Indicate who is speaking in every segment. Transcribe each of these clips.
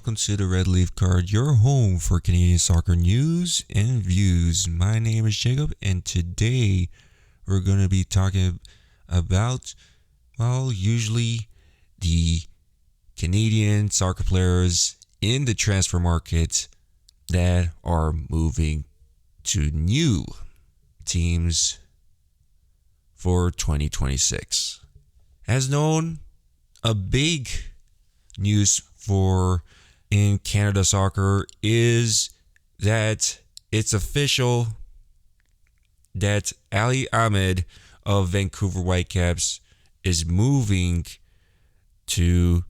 Speaker 1: welcome to the Red Leaf Card, your home for Canadian soccer news and views. My name is Jacob, and today we're going to be talking about, usually the Canadian soccer players in the transfer market that are moving to new teams for 2026. As known, a big news for in Canada soccer is that it's official that Ali Ahmed of Vancouver Whitecaps is moving to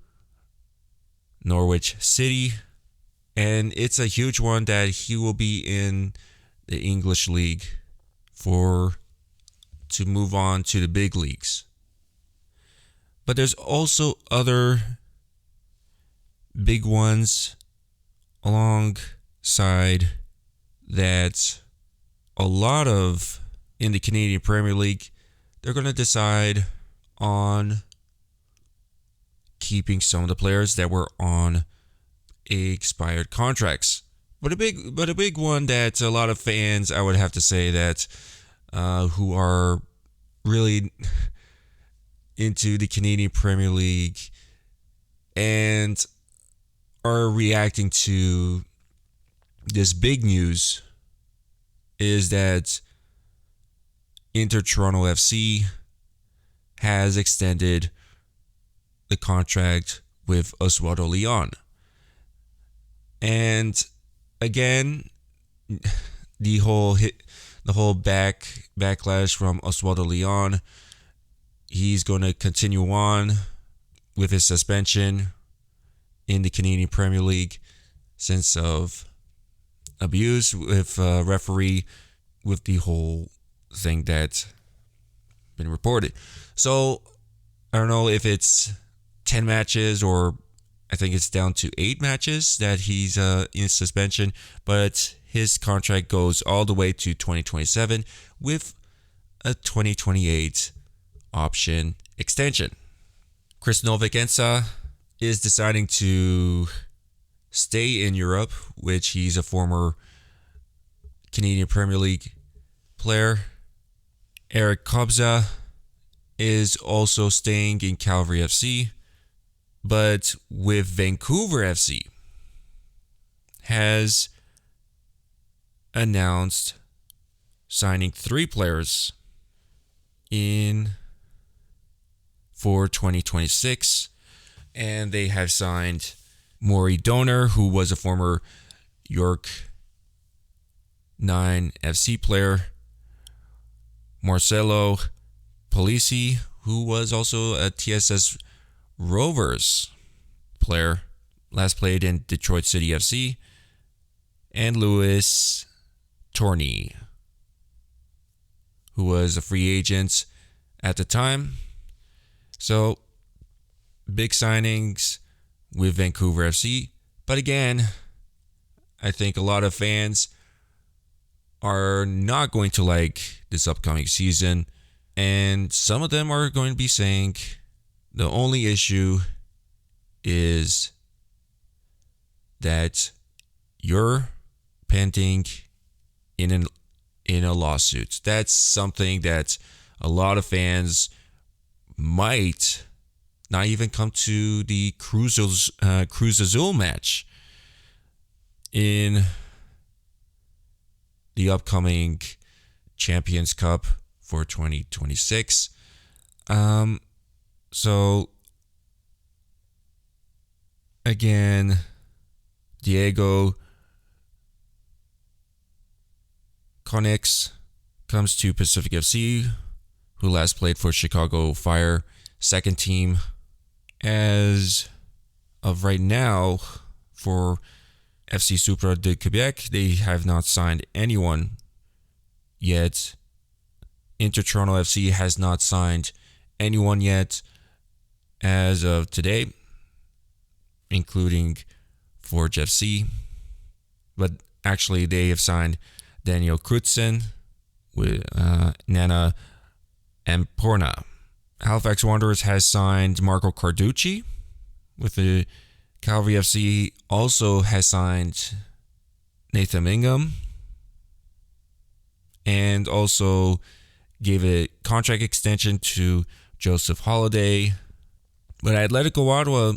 Speaker 1: Norwich City, and it's a huge one that he will be in the English League to move on to the big leagues. But there's also other big ones alongside that. A lot of in the Canadian Premier League, they're going to decide on keeping some of the players that were on expired contracts. But a big one that a lot of fans, I would have to say that who are really into the Canadian Premier League and are reacting to this big news is that Inter Toronto FC has extended the contract with Oswaldo Leon. And again, the whole backlash from Oswaldo Leon, he's going to continue on with his suspension in the Canadian Premier League since of abuse with referee, with the whole thing that's been reported. So I don't know if it's 10 matches or I think it's down to 8 matches that he's in suspension, but his contract goes all the way to 2027 with a 2028 option extension. Chris Novikensa is deciding to stay in Europe, which he's a former Canadian Premier League player. Eric Kobza is also staying in Calgary FC, but with Vancouver FC has announced signing 3 players for 2026, and they have signed Maury Donor, who was a former York 9 FC player, Marcelo Polisi, who was also a TSS Rovers player, last played in Detroit City FC, and Louis Torney, who was a free agent at the time. So, big signings with Vancouver FC. But again, I think a lot of fans are not going to like this upcoming season. And some of them are going to be saying the only issue is that you're pending in a lawsuit. That's something that a lot of fans might not even come to the Cruz Azul match in the upcoming Champions Cup for 2026. So again, Diego Konix comes to Pacific FC, who last played for Chicago Fire, second team. As of right now, for FC Supra de Quebec, they have not signed anyone yet. Inter Toronto FC has not signed anyone yet as of today, including Forge FC. But actually, they have signed Daniel Crutzen with Nana Amporna. Halifax Wanderers has signed Marco Carducci with the Calvary FC also has signed Nathan Ingham and also gave a contract extension to Joseph Holiday. But Atletico Ottawa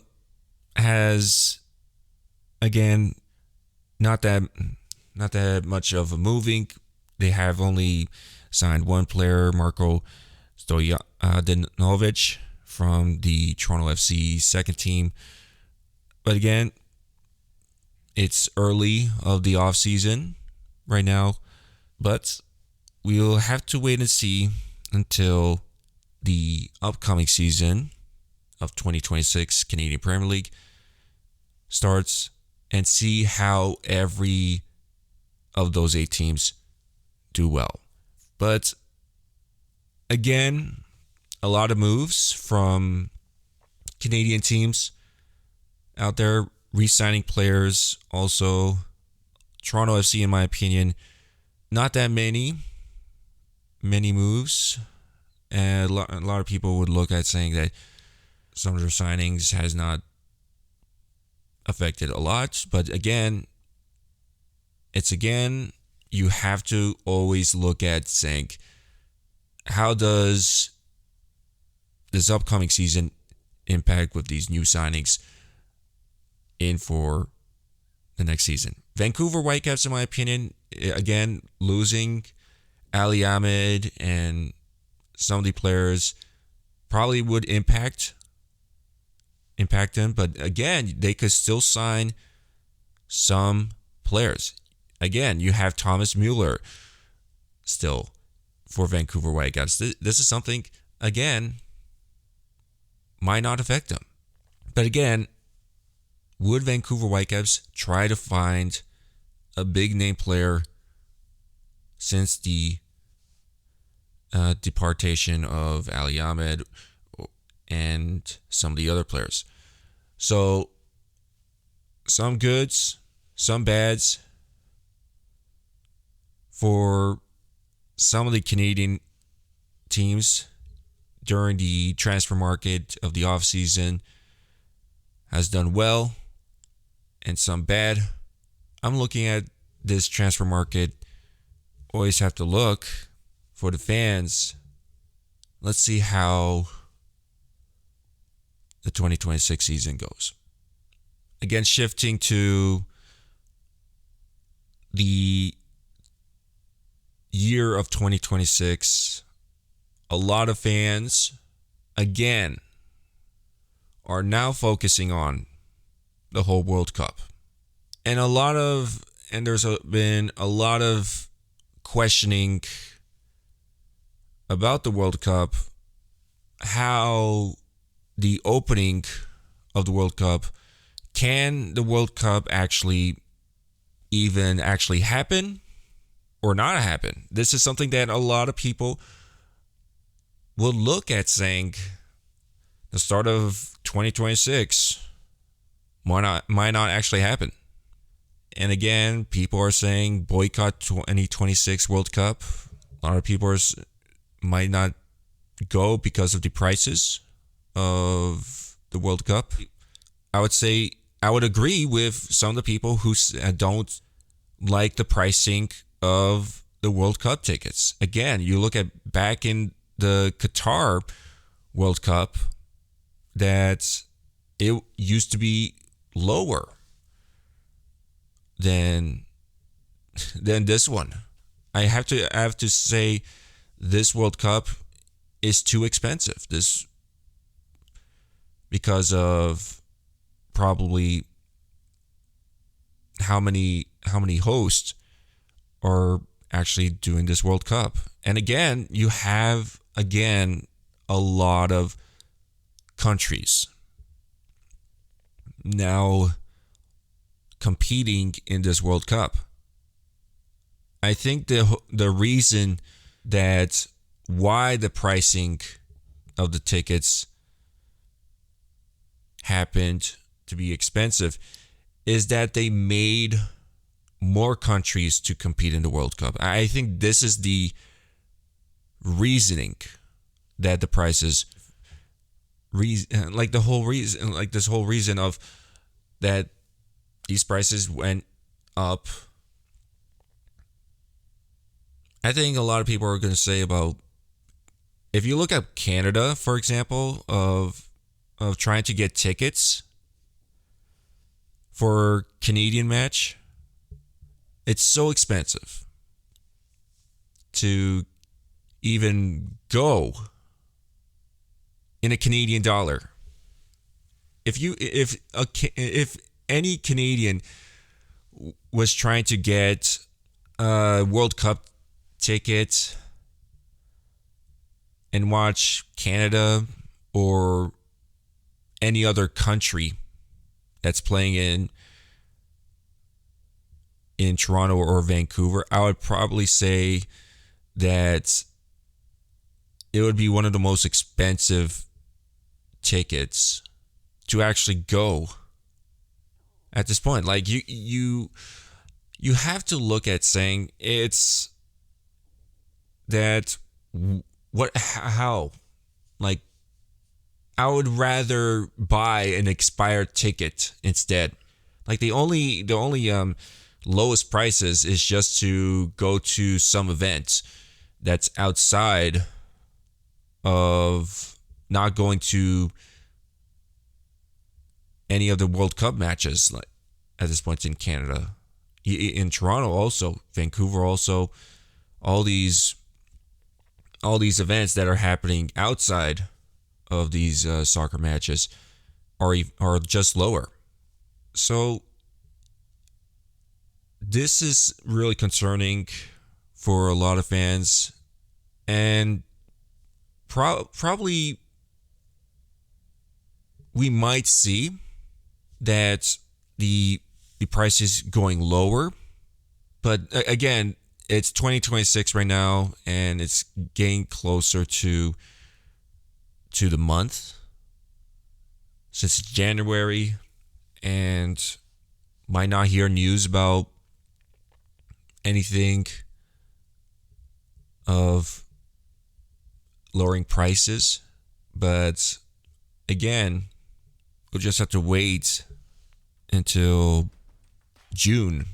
Speaker 1: has, again, not that much of a moving. They have only signed one player, Marko Stojanovic, from the Toronto FC second team. But again, it's early of the offseason right now, but we'll have to wait and see until the upcoming season of 2026 Canadian Premier League starts and see how every of those 8 teams do well. But again, a lot of moves from Canadian teams out there, re-signing players. Also, Toronto FC, in my opinion, not that many moves. And a lot of people would look at saying that some of their signings has not affected a lot. But again, you have to always look at saying, how does this upcoming season impact with these new signings in for the next season? Vancouver Whitecaps, in my opinion, again, losing Ali Ahmed and some of the players probably would impact them. But again, they could still sign some players. Again, you have Thomas Mueller still for Vancouver Whitecaps. This is something, again, might not affect them. But again, would Vancouver Whitecaps try to find a big name player since the departation of Ali Ahmed and some of the other players? So, some goods, some bads for some of the Canadian teams during the transfer market of the offseason has done well, and some bad. I'm looking at this transfer market. Always have to look for the fans. Let's see how the 2026 season goes. Again, shifting to the year of 2026, a lot of fans, again, are now focusing on the whole World Cup. And there's been a lot of questioning about the World Cup, how the opening of the World Cup, can the World Cup actually happen or not happen? This is something that a lot of people will look at saying the start of 2026 might not actually happen. And again, people are saying boycott 2026 World Cup. A lot of people might not go because of the prices of the World Cup. I would agree with some of the people who don't like the pricing of the World Cup tickets. Again, you look at back in the Qatar World Cup, that it used to be lower than this one. I have to say this World Cup is too expensive. This because of probably how many hosts are actually doing this World Cup. And again, you have a lot of countries now competing in this World Cup. I think the reason that why the pricing of the tickets happened to be expensive is that they made more countries to compete in the World Cup. I think this is the reasoning that the prices this whole reason of that these prices went up. I think a lot of people are going to say about, if you look at Canada, for example, of trying to get tickets for Canadian match, it's so expensive to even go in a Canadian dollar. If any Canadian was trying to get a World Cup ticket and watch Canada or any other country that's playing in Toronto or Vancouver, I would probably say that it would be one of the most expensive tickets to actually go at this point. Like you have to look at saying it's that how, like, I would rather buy an expired ticket instead. Like the only lowest prices is just to go to some event that's outside of not going to any of the World Cup matches, like at this point in Canada, in Toronto also, Vancouver also, all these events that are happening outside of these soccer matches are just lower. So this is really concerning for a lot of fans, and probably we might see that the price is going lower. But again, it's 2026 right now, and it's getting closer to the month, since it's January, and might not hear news about anything of lowering prices. But again, we'll just have to wait until June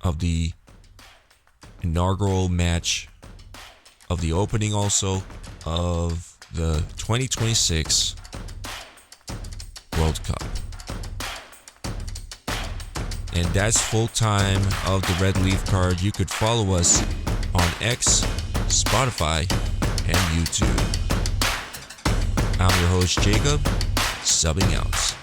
Speaker 1: of the inaugural match, of the opening also of the 2026 World Cup. And that's full time of the Red Leaf Card. You could follow us on X, Spotify, and YouTube. I'm your host, Jacob, subbing out.